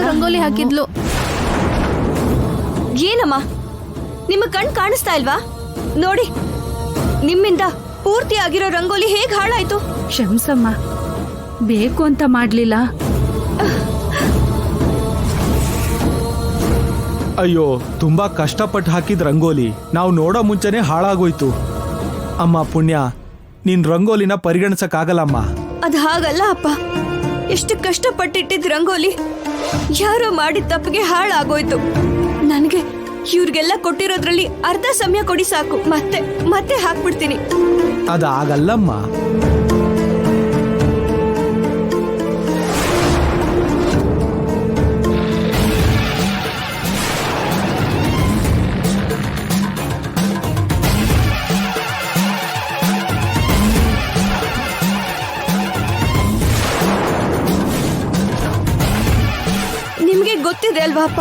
ರಂಗೋಲಿ ಹಾಕಿದ್ಲು. ಏನಮ್ಮ ನಿಮ್ಮ ಕಣ್ ಕಾಣಿಸ್ತಾ ಇಲ್ವಾ? ನೋಡಿ, ನಿಮ್ಮಿಂದ ಪೂರ್ತಿ ಆಗಿರೋ ರಂಗೋಲಿ ಹೇಗ್ ಹಾಳಾಯ್ತು? ಕ್ಷಮಿಸಮ್ಮ, ಬೇಕು ಅಂತ ಮಾಡ್ಲಿಲ್ಲ. ಅಯ್ಯೋ, ತುಂಬಾ ಕಷ್ಟಪಟ್ಟು ಹಾಕಿದ ರಂಗೋಲಿ ನಾವು ನೋಡೋ ಮುಂಚೆನೆ ಹಾಳಾಗೋಯ್ತು. ಅಮ್ಮ ಪುಣ್ಯ, ನೀನ್ ರಂಗೋಲಿನ ಪರಿಗಣಿಸಕ್ಕಾಗಲ್ಲಮ್ಮ. ಅದ್ ಹಾಗಲ್ಲ ಅಪ್ಪ, ಎಷ್ಟು ಕಷ್ಟಪಟ್ಟಿಟ್ಟಿದ್ ರಂಗೋಲಿ ಯಾರೋ ಮಾಡಿದ ತಪ್ಪಿಗೆ ಹಾಳಾಗೋಯ್ತು. ನನ್ಗೆ ಇವ್ರಿಗೆಲ್ಲ ಕೊಟ್ಟಿರೋದ್ರಲ್ಲಿ ಅರ್ಧ ಸಮಯ ಕೊಡಿ ಸಾಕು, ಮತ್ತೆ ಹಾಕ್ಬಿಡ್ತೀನಿ. ಅದಾಗಲ್ಲಮ್ಮ. ನಿಮ್ಗೆ ಗೊತ್ತಿದೆ ಅಲ್ವಾ ಅಪ್ಪ,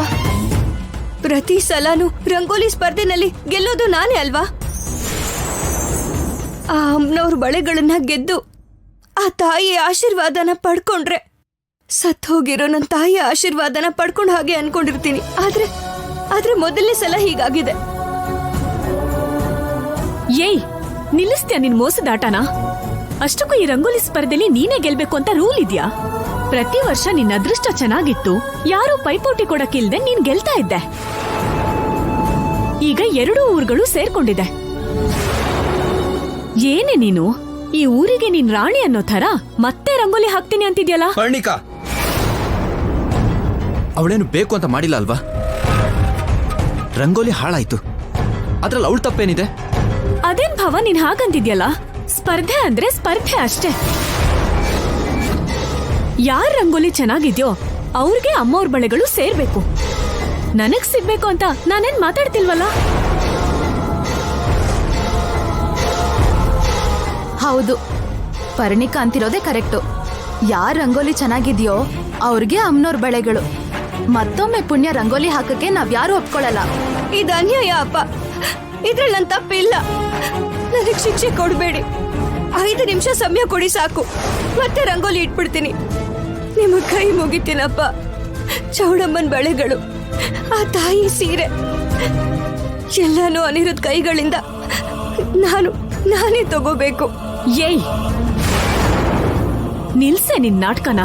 ಪ್ರತಿ ಸಲನೂ ರಂಗೋಲಿ ಸ್ಪರ್ಧೆನಲ್ಲಿ ಗೆಲ್ಲೋದು ನಾನೇ ಅಲ್ವಾ? ಆ ಅಮ್ಮನವ್ರ ಬಳೆಗಳನ್ನ ಗೆದ್ದು ಆ ತಾಯಿಯ ಆಶೀರ್ವಾದನ ಪಡ್ಕೊಂಡ್ರೆ ಸತ್ ಹೋಗಿರೋ ನನ್ನ ತಾಯಿಯ ಆಶೀರ್ವಾದನ ಪಡ್ಕೊಂಡ್ ಹಾಗೆ ಅನ್ಕೊಂಡಿರ್ತೀನಿ. ಆದ್ರೆ ಮೊದಲನೇ ಸಲ ಹೀಗಾಗಿದೆ. ಏಯ್, ನಿಲ್ಲಿಸ್ತೀಯ ನಿನ್ ಮೋಸದಾಟನ? ಅಷ್ಟಕ್ಕೂ ಈ ರಂಗೋಲಿ ಸ್ಪರ್ಧೆಲಿ ನೀನೇ ಗೆಲ್ಬೇಕು ಅಂತ ರೂಲ್ ಇದ್ಯಾ? ಪ್ರತಿ ವರ್ಷ ನಿನ್ನ ಅದೃಷ್ಟ ಚೆನ್ನಾಗಿತ್ತು, ಯಾರು ಪೈಪೋಟಿ ಕೊಡಕ್ಕಿಲ್ದೆ ನೀನ್ ಗೆಲ್ತಾ ಇದ್ದೆ. ಈಗ 2 ಊರುಗಳು ಸೇರ್ಕೊಂಡಿದೆ. ಏನೇ ನೀನು, ಈ ಊರಿಗೆ ನೀನ್ ರಾಣಿ ಅನ್ನೋ ಥರ ಮತ್ತೆ ರಂಗೋಲಿ ಹಾಕ್ತೀನಿ ಅಂತಿದ್ಯಲ್ಲ? ಪರ್ಣಿಕಾ, ಅವಳೇನು ಬೇಕು ಅಂತ ಮಾಡಿಲ್ಲ ಅಲ್ವಾ? ರಂಗೋಲಿ ಹಾಳಾಯ್ತು, ಅದ್ರಲ್ಲಿ ಅವಳು ತಪ್ಪೇನಿದೆ? ಅದೇನ್ ಭಾವ ನೀನ್ ಹಾಗಂತಿದ್ಯಲ್ಲ? ಸ್ಪರ್ಧೆ ಅಂದ್ರೆ ಸ್ಪರ್ಧೆ ಅಷ್ಟೇ. ಯಾರ್ ರಂಗೋಲಿ ಚೆನ್ನಾಗಿದ್ಯೋ ಅವ್ರಿಗೆ ಅಮ್ಮವ್ರ ಬಳೆಗಳು ಸೇರ್ಬೇಕು. ನನಗ್ ಸಿಗ್ಬೇಕು ಅಂತ ನಾನೇನ್ ಮಾತಾಡ್ತಿಲ್ವಲ್ಲ? ಹೌದು, ಪರ್ಣಿಕಾ ಅಂತಿರೋದೇ ಕರೆಕ್ಟು. ಯಾರ್ ರಂಗೋಲಿ ಚೆನ್ನಾಗಿದ್ಯೋ ಅವ್ರಿಗೆ ಅಮ್ಮನವ್ರ ಬಳೆಗಳು. ಮತ್ತೊಮ್ಮೆ ಪುಣ್ಯ ರಂಗೋಲಿ ಹಾಕಕ್ಕೆ ನಾವ್ಯಾರು ಒಪ್ಕೊಳ್ಳಲ್ಲ. ಇದು ಅನ್ಯಾಯ ಅಪ್ಪ, ಇದ್ರಲ್ಲಿ ನನ್ ತಪ್ಪಿಲ್ಲ. ನನಗ್ ಶಿಕ್ಷೆ ಕೊಡ್ಬೇಡಿ. 5 ನಿಮಿಷ ಸಮಯ ಕೊಡಿ ಸಾಕು, ಮತ್ತೆ ರಂಗೋಲಿ ಇಟ್ಬಿಡ್ತೀನಿ. ನಿಮ್ಮ ಕೈ ಮುಗಿತೀನಪ್ಪ. ಚೌಡಮ್ಮನ್ ಬಳೆಗಳು, ಆ ತಾಯಿ ಸೀರೆ ಎಲ್ಲಾನು ಅನಿರುದ್ಧ ಕೈಗಳಿಂದ ನಾನೇ ತಗೋಬೇಕು. ಏಯ್, ನಿಲ್ಸೆ ನಿನ್ ನಾಟಕನ.